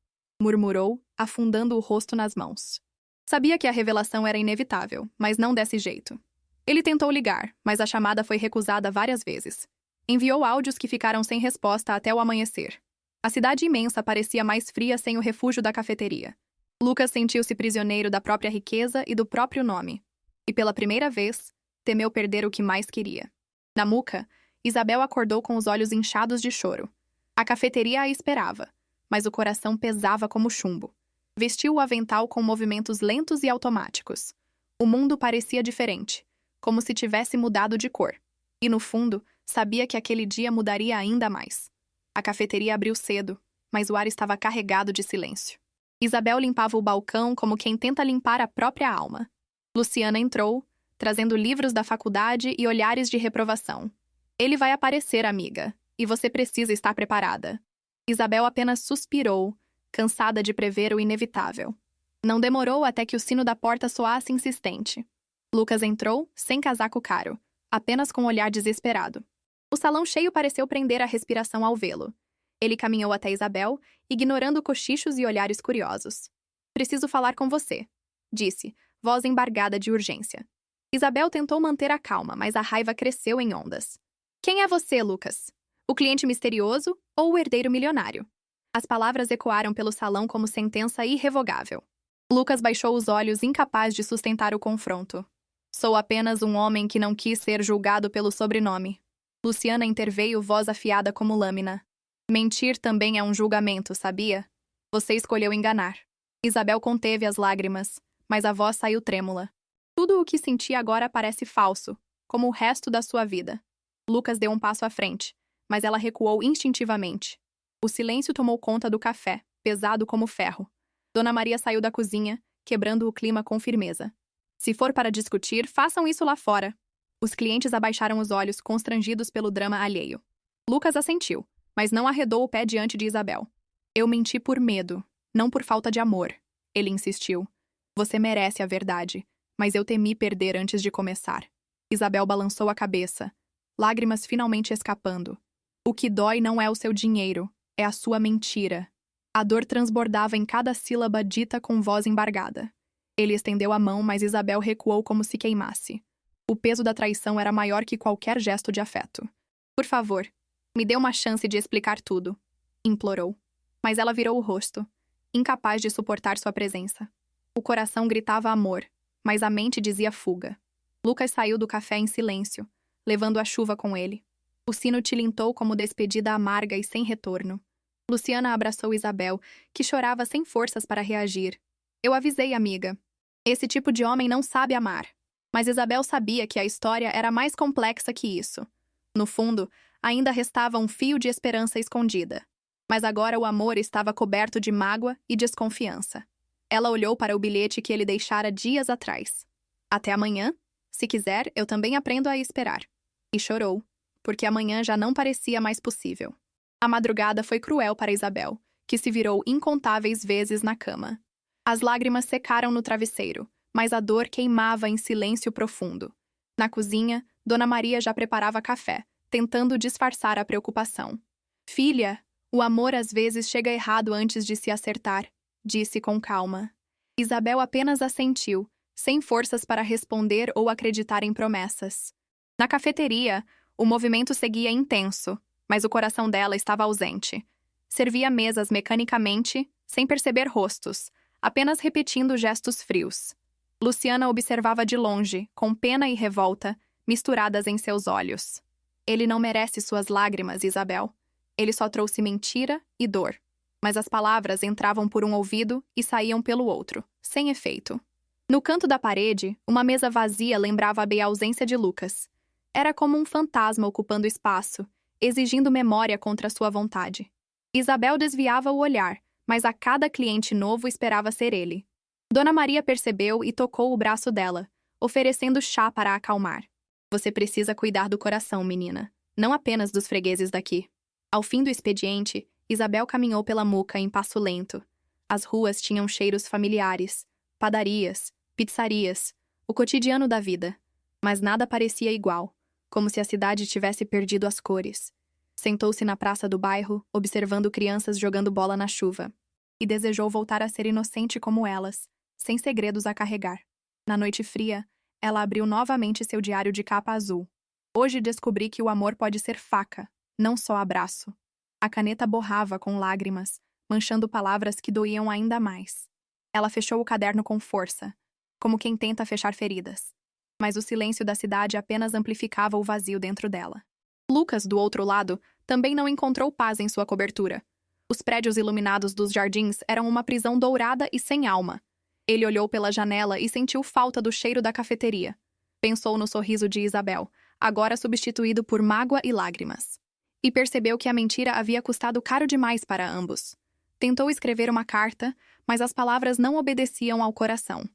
murmurou, afundando o rosto nas mãos. Sabia que a revelação era inevitável, mas não desse jeito. Ele tentou ligar, mas a chamada foi recusada várias vezes. Enviou áudios que ficaram sem resposta até o amanhecer. A cidade imensa parecia mais fria sem o refúgio da cafeteria. Lucas sentiu-se prisioneiro da própria riqueza e do próprio nome. E pela primeira vez, temeu perder o que mais queria. Na muca, Isabel acordou com os olhos inchados de choro. A cafeteria a esperava, mas o coração pesava como chumbo. Vestiu o avental com movimentos lentos e automáticos. O mundo parecia diferente, como se tivesse mudado de cor. E no fundo, sabia que aquele dia mudaria ainda mais. A cafeteria abriu cedo, mas o ar estava carregado de silêncio. Isabel limpava o balcão como quem tenta limpar a própria alma. Luciana entrou, trazendo livros da faculdade e olhares de reprovação. Ele vai aparecer, amiga, e você precisa estar preparada. Isabel apenas suspirou, cansada de prever o inevitável. Não demorou até que o sino da porta soasse insistente. Lucas entrou, sem casaco caro, apenas com um olhar desesperado. O salão cheio pareceu prender a respiração ao vê-lo. Ele caminhou até Isabel, ignorando cochichos e olhares curiosos. "Preciso falar com você", disse, voz embargada de urgência. Isabel tentou manter a calma, mas a raiva cresceu em ondas. "Quem é você, Lucas? O cliente misterioso ou o herdeiro milionário?" As palavras ecoaram pelo salão como sentença irrevogável. Lucas baixou os olhos, incapaz de sustentar o confronto. "Sou apenas um homem que não quis ser julgado pelo sobrenome." Luciana interveio, voz afiada como lâmina. "Mentir também é um julgamento, sabia? Você escolheu enganar." Isabel conteve as lágrimas, mas a voz saiu trêmula. "Tudo o que senti agora parece falso, como o resto da sua vida." Lucas deu um passo à frente, mas ela recuou instintivamente. O silêncio tomou conta do café, pesado como ferro. Dona Maria saiu da cozinha, quebrando o clima com firmeza. "Se for para discutir, façam isso lá fora." Os clientes abaixaram os olhos, constrangidos pelo drama alheio. Lucas assentiu, mas não arredou o pé diante de Isabel. "Eu menti por medo, não por falta de amor", ele insistiu. "Você merece a verdade, mas eu temi perder antes de começar." Isabel balançou a cabeça, lágrimas finalmente escapando. "O que dói não é o seu dinheiro, é a sua mentira." A dor transbordava em cada sílaba dita com voz embargada. Ele estendeu a mão, mas Isabel recuou como se queimasse. O peso da traição era maior que qualquer gesto de afeto. "Por favor, me dê uma chance de explicar tudo", implorou. Mas ela virou o rosto, incapaz de suportar sua presença. O coração gritava amor, mas a mente dizia fuga. Lucas saiu do café em silêncio, levando a chuva com ele. O sino tilintou como despedida amarga e sem retorno. Luciana abraçou Isabel, que chorava sem forças para reagir. "Eu avisei, amiga. Esse tipo de homem não sabe amar." Mas Isabel sabia que a história era mais complexa que isso. No fundo, ainda restava um fio de esperança escondida. Mas agora o amor estava coberto de mágoa e desconfiança. Ela olhou para o bilhete que ele deixara dias atrás. "Até amanhã? Se quiser, eu também aprendo a esperar." E chorou, porque amanhã já não parecia mais possível. A madrugada foi cruel para Isabel, que se virou incontáveis vezes na cama. As lágrimas secaram no travesseiro, mas a dor queimava em silêncio profundo. Na cozinha, Dona Maria já preparava café, tentando disfarçar a preocupação. "Filha, o amor às vezes chega errado antes de se acertar", disse com calma. Isabel apenas assentiu, sem forças para responder ou acreditar em promessas. Na cafeteria, o movimento seguia intenso, mas o coração dela estava ausente. Servia mesas mecanicamente, sem perceber rostos, apenas repetindo gestos frios. Luciana observava de longe, com pena e revolta, misturadas em seus olhos. "Ele não merece suas lágrimas, Isabel. Ele só trouxe mentira e dor." Mas as palavras entravam por um ouvido e saíam pelo outro, sem efeito. No canto da parede, uma mesa vazia lembrava a ausência de Lucas. Era como um fantasma ocupando espaço, exigindo memória contra sua vontade. Isabel desviava o olhar, mas a cada cliente novo esperava ser ele. Dona Maria percebeu e tocou o braço dela, oferecendo chá para a acalmar. "Você precisa cuidar do coração, menina, não apenas dos fregueses daqui." Ao fim do expediente, Isabel caminhou pela muca em passo lento. As ruas tinham cheiros familiares, padarias, pizzarias, o cotidiano da vida. Mas nada parecia igual, como se a cidade tivesse perdido as cores. Sentou-se na praça do bairro, observando crianças jogando bola na chuva. E desejou voltar a ser inocente como elas, sem segredos a carregar. Na noite fria, ela abriu novamente seu diário de capa azul. "Hoje descobri que o amor pode ser faca, não só abraço." A caneta borrava com lágrimas, manchando palavras que doíam ainda mais. Ela fechou o caderno com força, como quem tenta fechar feridas. Mas o silêncio da cidade apenas amplificava o vazio dentro dela. Lucas, do outro lado, também não encontrou paz em sua cobertura. Os prédios iluminados dos jardins eram uma prisão dourada e sem alma. Ele olhou pela janela e sentiu falta do cheiro da cafeteria. Pensou no sorriso de Isabel, agora substituído por mágoa e lágrimas. E percebeu que a mentira havia custado caro demais para ambos. Tentou escrever uma carta, mas as palavras não obedeciam ao coração.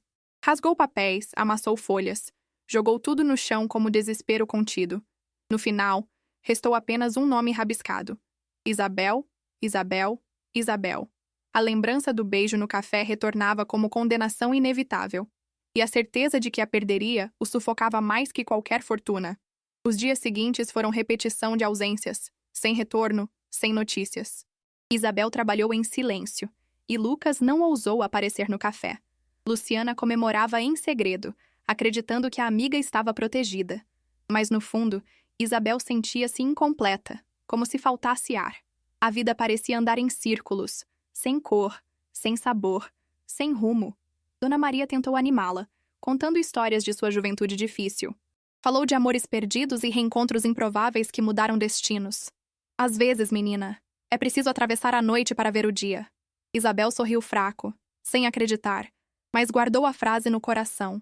Rasgou papéis, amassou folhas, jogou tudo no chão como desespero contido. No final, restou apenas um nome rabiscado: Isabel, Isabel, Isabel. A lembrança do beijo no café retornava como condenação inevitável, e a certeza de que a perderia o sufocava mais que qualquer fortuna. Os dias seguintes foram repetição de ausências, sem retorno, sem notícias. Isabel trabalhou em silêncio, e Lucas não ousou aparecer no café. Luciana comemorava em segredo, acreditando que a amiga estava protegida. Mas, no fundo, Isabel sentia-se incompleta, como se faltasse ar. A vida parecia andar em círculos, sem cor, sem sabor, sem rumo. Dona Maria tentou animá-la, contando histórias de sua juventude difícil. Falou de amores perdidos e reencontros improváveis que mudaram destinos. Às vezes, menina, é preciso atravessar a noite para ver o dia. Isabel sorriu fraco, sem acreditar, mas guardou a frase no coração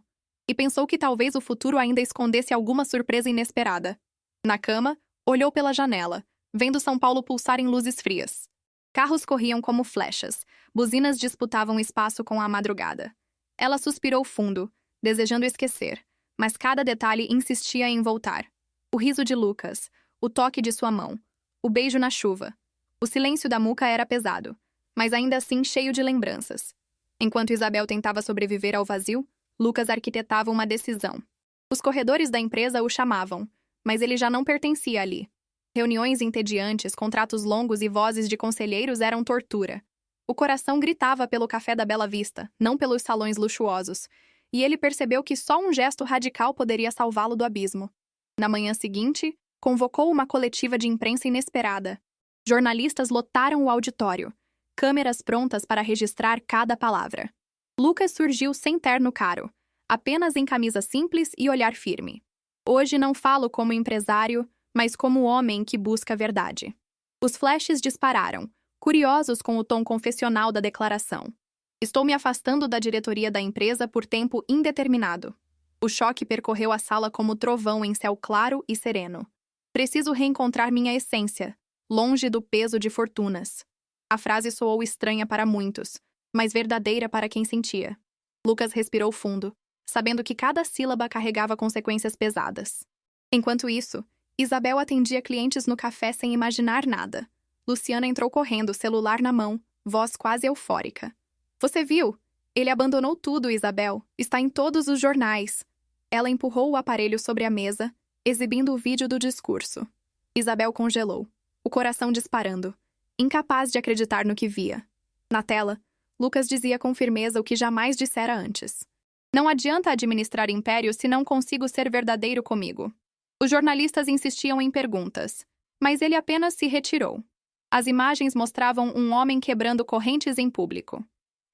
e pensou que talvez o futuro ainda escondesse alguma surpresa inesperada. Na cama, olhou pela janela, vendo São Paulo pulsar em luzes frias. Carros corriam como flechas, buzinas disputavam espaço com a madrugada. Ela suspirou fundo, desejando esquecer, mas cada detalhe insistia em voltar. O riso de Lucas, o toque de sua mão, o beijo na chuva. O silêncio da muca era pesado, mas ainda assim cheio de lembranças. Enquanto Isabel tentava sobreviver ao vazio, Lucas arquitetava uma decisão. Os corredores da empresa o chamavam, mas ele já não pertencia ali. Reuniões entediantes, contratos longos e vozes de conselheiros eram tortura. O coração gritava pelo café da Bela Vista, não pelos salões luxuosos, e ele percebeu que só um gesto radical poderia salvá-lo do abismo. Na manhã seguinte, convocou uma coletiva de imprensa inesperada. Jornalistas lotaram o auditório, câmeras prontas para registrar cada palavra. Lucas surgiu sem terno caro, apenas em camisa simples e olhar firme. Hoje não falo como empresário, mas como homem que busca a verdade. Os flashes dispararam, curiosos com o tom confessional da declaração. Estou me afastando da diretoria da empresa por tempo indeterminado. O choque percorreu a sala como trovão em céu claro e sereno. Preciso reencontrar minha essência, longe do peso de fortunas. A frase soou estranha para muitos, mas verdadeira para quem sentia. Lucas respirou fundo, sabendo que cada sílaba carregava consequências pesadas. Enquanto isso, Isabel atendia clientes no café sem imaginar nada. Luciana entrou correndo, celular na mão, voz quase eufórica. Você viu? Ele abandonou tudo, Isabel. Está em todos os jornais. Ela empurrou o aparelho sobre a mesa, exibindo o vídeo do discurso. Isabel congelou, o coração disparando, incapaz de acreditar no que via. Na tela, Lucas dizia com firmeza o que jamais dissera antes. Não adianta administrar império se não consigo ser verdadeiro comigo. Os jornalistas insistiam em perguntas, mas ele apenas se retirou. As imagens mostravam um homem quebrando correntes em público.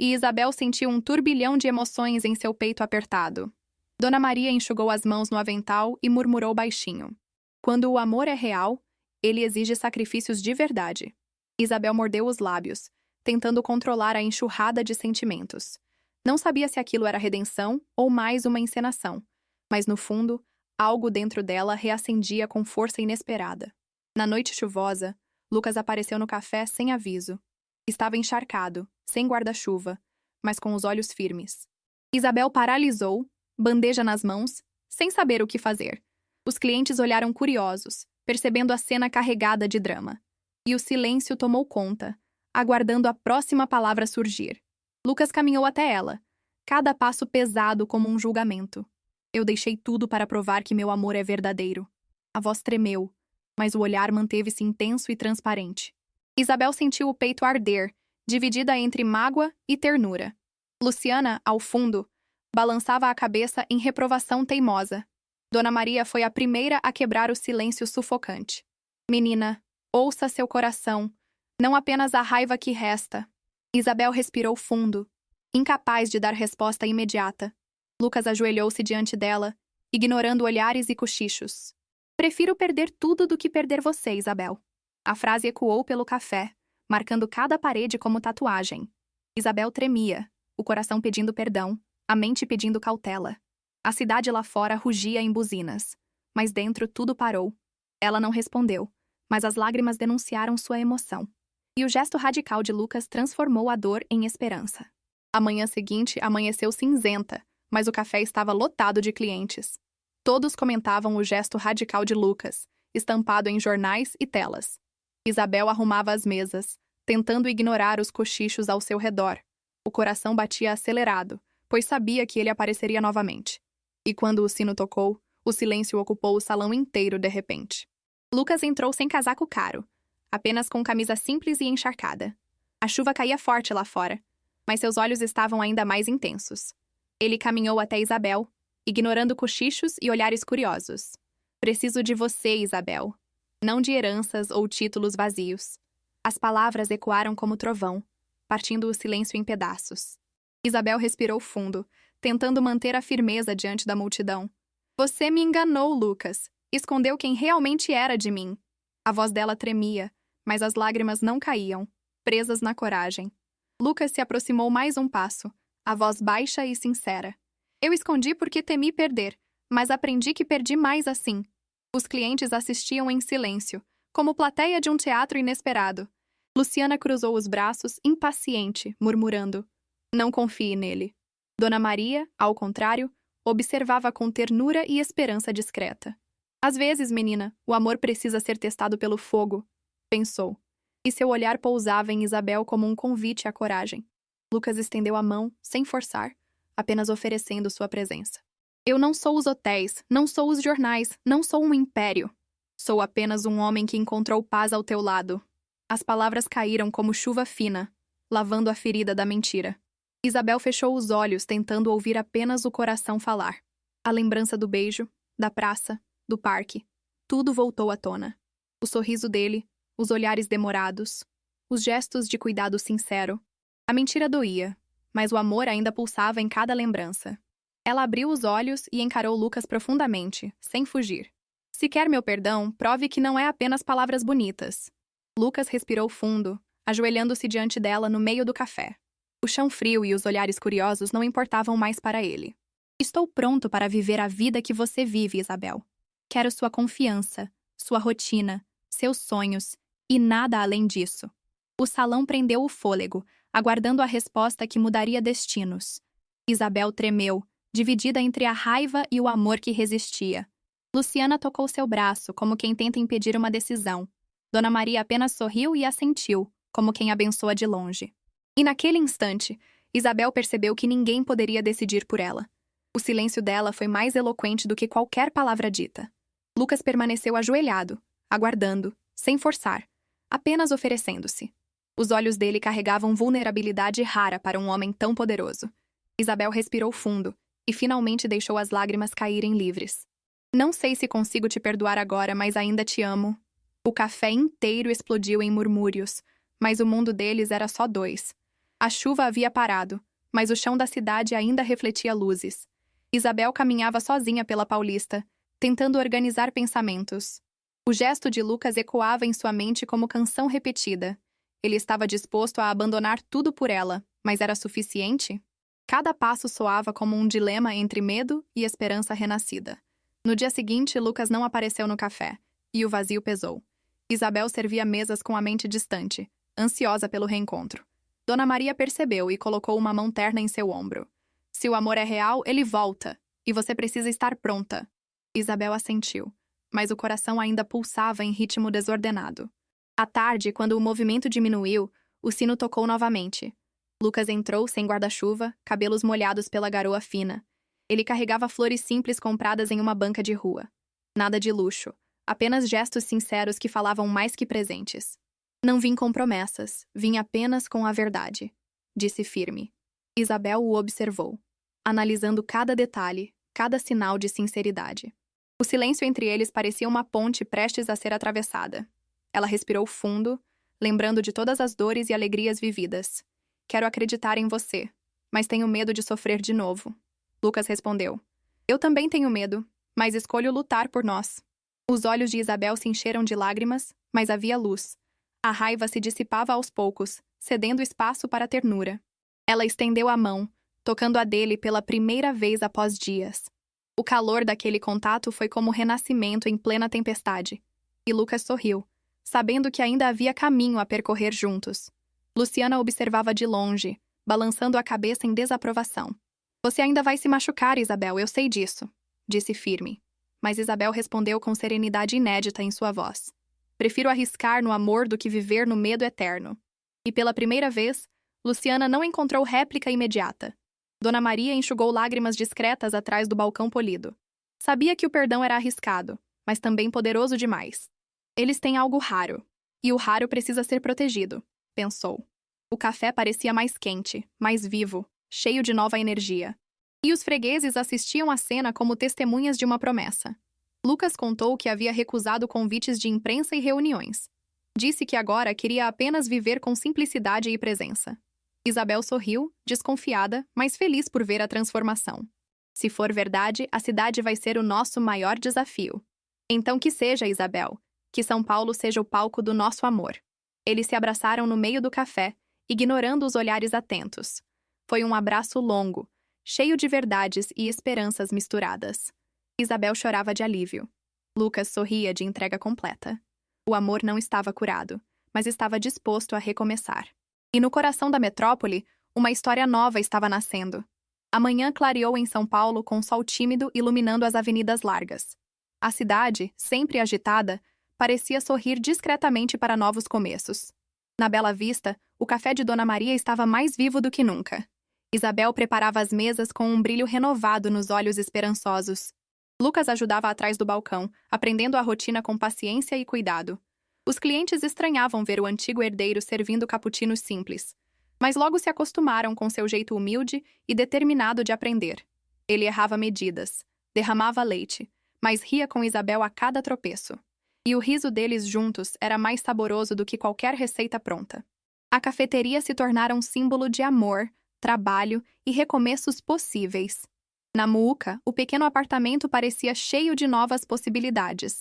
E Isabel sentiu um turbilhão de emoções em seu peito apertado. Dona Maria enxugou as mãos no avental e murmurou baixinho. Quando o amor é real, ele exige sacrifícios de verdade. Isabel mordeu os lábios, tentando controlar a enxurrada de sentimentos. Não sabia se aquilo era redenção ou mais uma encenação, mas no fundo, algo dentro dela reacendia com força inesperada. Na noite chuvosa, Lucas apareceu no café sem aviso. Estava encharcado, sem guarda-chuva, mas com os olhos firmes. Isabel paralisou, bandeja nas mãos, sem saber o que fazer. Os clientes olharam curiosos, percebendo a cena carregada de drama. E o silêncio tomou conta, aguardando a próxima palavra surgir. Lucas caminhou até ela, cada passo pesado como um julgamento. Eu deixei tudo para provar que meu amor é verdadeiro. A voz tremeu, mas o olhar manteve-se intenso e transparente. Isabel sentiu o peito arder, dividida entre mágoa e ternura. Luciana, ao fundo, balançava a cabeça em reprovação teimosa. Dona Maria foi a primeira a quebrar o silêncio sufocante. Menina, ouça seu coração, não apenas a raiva que resta. Isabel respirou fundo, incapaz de dar resposta imediata. Lucas ajoelhou-se diante dela, ignorando olhares e cochichos. Prefiro perder tudo do que perder você, Isabel. A frase ecoou pelo café, marcando cada parede como tatuagem. Isabel tremia, o coração pedindo perdão, a mente pedindo cautela. A cidade lá fora rugia em buzinas, mas dentro tudo parou. Ela não respondeu, mas as lágrimas denunciaram sua emoção. E o gesto radical de Lucas transformou a dor em esperança. A manhã seguinte amanheceu cinzenta, mas o café estava lotado de clientes. Todos comentavam o gesto radical de Lucas, estampado em jornais e telas. Isabel arrumava as mesas, tentando ignorar os cochichos ao seu redor. O coração batia acelerado, pois sabia que ele apareceria novamente. E quando o sino tocou, o silêncio ocupou o salão inteiro de repente. Lucas entrou sem casaco caro, apenas com camisa simples e encharcada. A chuva caía forte lá fora, mas seus olhos estavam ainda mais intensos. Ele caminhou até Isabel, ignorando cochichos e olhares curiosos. Preciso de você, Isabel. Não de heranças ou títulos vazios. As palavras ecoaram como trovão, partindo o silêncio em pedaços. Isabel respirou fundo, tentando manter a firmeza diante da multidão. Você me enganou, Lucas. Escondeu quem realmente era de mim. A voz dela tremia, mas as lágrimas não caíam, presas na coragem. Lucas se aproximou mais um passo, a voz baixa e sincera. Eu escondi porque temi perder, mas aprendi que perdi mais assim. Os clientes assistiam em silêncio, como plateia de um teatro inesperado. Luciana cruzou os braços, impaciente, murmurando: Não confie nele. Dona Maria, ao contrário, observava com ternura e esperança discreta. Às vezes, menina, o amor precisa ser testado pelo fogo, pensou. E seu olhar pousava em Isabel como um convite à coragem. Lucas estendeu a mão, sem forçar, apenas oferecendo sua presença. Eu não sou os hotéis, não sou os jornais, não sou um império. Sou apenas um homem que encontrou paz ao teu lado. As palavras caíram como chuva fina, lavando a ferida da mentira. Isabel fechou os olhos, tentando ouvir apenas o coração falar. A lembrança do beijo, da praça, do parque. Tudo voltou à tona. O sorriso dele, os olhares demorados, os gestos de cuidado sincero. A mentira doía, mas o amor ainda pulsava em cada lembrança. Ela abriu os olhos e encarou Lucas profundamente, sem fugir. Se quer meu perdão, prove que não é apenas palavras bonitas. Lucas respirou fundo, ajoelhando-se diante dela no meio do café. O chão frio e os olhares curiosos não importavam mais para ele. Estou pronto para viver a vida que você vive, Isabel. Quero sua confiança, sua rotina, seus sonhos e nada além disso. O salão prendeu o fôlego, aguardando a resposta que mudaria destinos. Isabel tremeu, dividida entre a raiva e o amor que resistia. Luciana tocou seu braço, como quem tenta impedir uma decisão. Dona Maria apenas sorriu e assentiu, como quem abençoa de longe. E naquele instante, Isabel percebeu que ninguém poderia decidir por ela. O silêncio dela foi mais eloquente do que qualquer palavra dita. Lucas permaneceu ajoelhado, aguardando, sem forçar, apenas oferecendo-se. Os olhos dele carregavam vulnerabilidade rara para um homem tão poderoso. Isabel respirou fundo e finalmente deixou as lágrimas caírem livres. Não sei se consigo te perdoar agora, mas ainda te amo. O café inteiro explodiu em murmúrios, mas o mundo deles era só dois. A chuva havia parado, mas o chão da cidade ainda refletia luzes. Isabel caminhava sozinha pela Paulista, tentando organizar pensamentos. O gesto de Lucas ecoava em sua mente como canção repetida. Ele estava disposto a abandonar tudo por ela, mas era suficiente? Cada passo soava como um dilema entre medo e esperança renascida. No dia seguinte, Lucas não apareceu no café, e o vazio pesou. Isabel servia mesas com a mente distante, ansiosa pelo reencontro. Dona Maria percebeu e colocou uma mão terna em seu ombro. Se o amor é real, ele volta, e você precisa estar pronta. Isabel assentiu, mas o coração ainda pulsava em ritmo desordenado. À tarde, quando o movimento diminuiu, o sino tocou novamente. Lucas entrou sem guarda-chuva, cabelos molhados pela garoa fina. Ele carregava flores simples compradas em uma banca de rua. Nada de luxo, apenas gestos sinceros que falavam mais que presentes. Não vim com promessas, vim apenas com a verdade, disse firme. Isabel o observou, analisando cada detalhe, cada sinal de sinceridade. O silêncio entre eles parecia uma ponte prestes a ser atravessada. Ela respirou fundo, lembrando de todas as dores e alegrias vividas. Quero acreditar em você, mas tenho medo de sofrer de novo. Lucas respondeu. Eu também tenho medo, mas escolho lutar por nós. Os olhos de Isabel se encheram de lágrimas, mas havia luz. A raiva se dissipava aos poucos, cedendo espaço para a ternura. Ela estendeu a mão, tocando a dele pela primeira vez após dias. O calor daquele contato foi como renascimento em plena tempestade. E Lucas sorriu, sabendo que ainda havia caminho a percorrer juntos. Luciana observava de longe, balançando a cabeça em desaprovação. Você ainda vai se machucar, Isabel, eu sei disso, disse firme. Mas Isabel respondeu com serenidade inédita em sua voz. Prefiro arriscar no amor do que viver no medo eterno. E pela primeira vez, Luciana não encontrou réplica imediata. Dona Maria enxugou lágrimas discretas atrás do balcão polido. Sabia que o perdão era arriscado, mas também poderoso demais. Eles têm algo raro, e o raro precisa ser protegido, pensou. O café parecia mais quente, mais vivo, cheio de nova energia. E os fregueses assistiam à cena como testemunhas de uma promessa. Lucas contou que havia recusado convites de imprensa e reuniões. Disse que agora queria apenas viver com simplicidade e presença. Isabel sorriu, desconfiada, mas feliz por ver a transformação. Se for verdade, a cidade vai ser o nosso maior desafio. Então que seja, Isabel. Que São Paulo seja o palco do nosso amor. Eles se abraçaram no meio do café, ignorando os olhares atentos. Foi um abraço longo, cheio de verdades e esperanças misturadas. Isabel chorava de alívio. Lucas sorria de entrega completa. O amor não estava curado, mas estava disposto a recomeçar. E no coração da metrópole, uma história nova estava nascendo. A manhã clareou em São Paulo com sol tímido iluminando as avenidas largas. A cidade, sempre agitada, parecia sorrir discretamente para novos começos. Na Bela Vista, o café de Dona Maria estava mais vivo do que nunca. Isabel preparava as mesas com um brilho renovado nos olhos esperançosos. Lucas ajudava atrás do balcão, aprendendo a rotina com paciência e cuidado. Os clientes estranhavam ver o antigo herdeiro servindo cappuccinos simples, mas logo se acostumaram com seu jeito humilde e determinado de aprender. Ele errava medidas, derramava leite, mas ria com Isabel a cada tropeço. E o riso deles juntos era mais saboroso do que qualquer receita pronta. A cafeteria se tornara um símbolo de amor, trabalho e recomeços possíveis. Na Muca, o pequeno apartamento parecia cheio de novas possibilidades.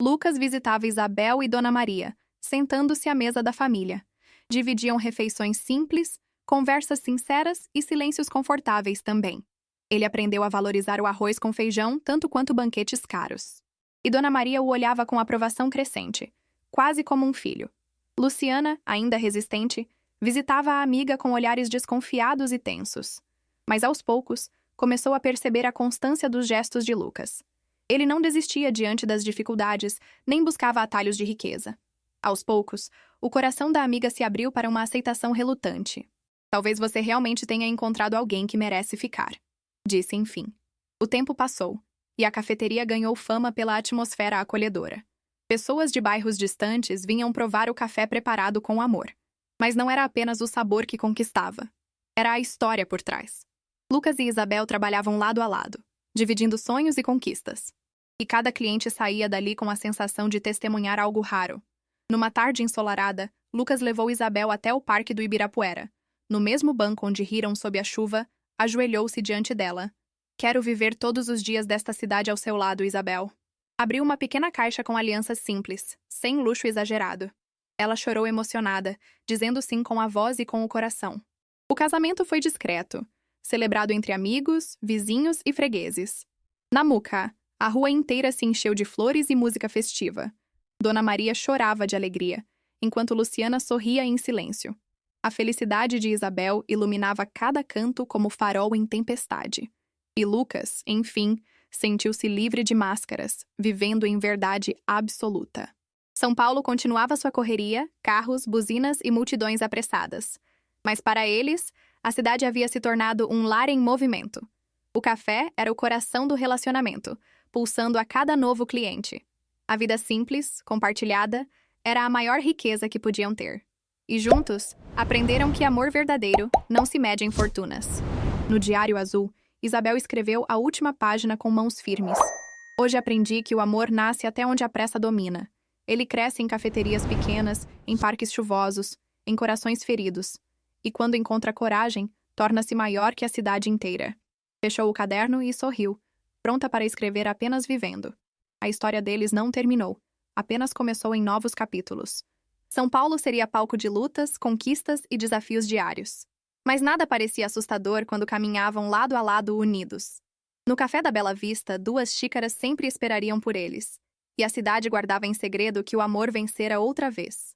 Lucas visitava Isabel e Dona Maria, sentando-se à mesa da família. Dividiam refeições simples, conversas sinceras e silêncios confortáveis também. Ele aprendeu a valorizar o arroz com feijão tanto quanto banquetes caros. E Dona Maria o olhava com aprovação crescente, quase como um filho. Luciana, ainda resistente, visitava a amiga com olhares desconfiados e tensos. Mas aos poucos, começou a perceber a constância dos gestos de Lucas. Ele não desistia diante das dificuldades, nem buscava atalhos de riqueza. Aos poucos, o coração da amiga se abriu para uma aceitação relutante. Talvez você realmente tenha encontrado alguém que merece ficar, disse enfim. O tempo passou, e a cafeteria ganhou fama pela atmosfera acolhedora. Pessoas de bairros distantes vinham provar o café preparado com amor. Mas não era apenas o sabor que conquistava. Era a história por trás. Lucas e Isabel trabalhavam lado a lado, dividindo sonhos e conquistas. E cada cliente saía dali com a sensação de testemunhar algo raro. Numa tarde ensolarada, Lucas levou Isabel até o parque do Ibirapuera. No mesmo banco onde riram sob a chuva, ajoelhou-se diante dela. Quero viver todos os dias desta cidade ao seu lado, Isabel. Abriu uma pequena caixa com alianças simples, sem luxo exagerado. Ela chorou emocionada, dizendo sim com a voz e com o coração. O casamento foi discreto, celebrado entre amigos, vizinhos e fregueses. Na Muca, a rua inteira se encheu de flores e música festiva. Dona Maria chorava de alegria, enquanto Luciana sorria em silêncio. A felicidade de Isabel iluminava cada canto como farol em tempestade. E Lucas, enfim, sentiu-se livre de máscaras, vivendo em verdade absoluta. São Paulo continuava sua correria, carros, buzinas e multidões apressadas. Mas para eles, a cidade havia se tornado um lar em movimento. O café era o coração do relacionamento, pulsando a cada novo cliente. A vida simples, compartilhada, era a maior riqueza que podiam ter. E juntos, aprenderam que amor verdadeiro não se mede em fortunas. No Diário Azul, Isabel escreveu a última página com mãos firmes. Hoje aprendi que o amor nasce até onde a pressa domina. Ele cresce em cafeterias pequenas, em parques chuvosos, em corações feridos. E quando encontra coragem, torna-se maior que a cidade inteira. Fechou o caderno e sorriu, pronta para escrever apenas vivendo. A história deles não terminou, apenas começou em novos capítulos. São Paulo seria palco de lutas, conquistas e desafios diários. Mas nada parecia assustador quando caminhavam lado a lado unidos. No café da Bela Vista, 2 xícaras sempre esperariam por eles. e a cidade guardava em segredo que o amor vencera outra vez.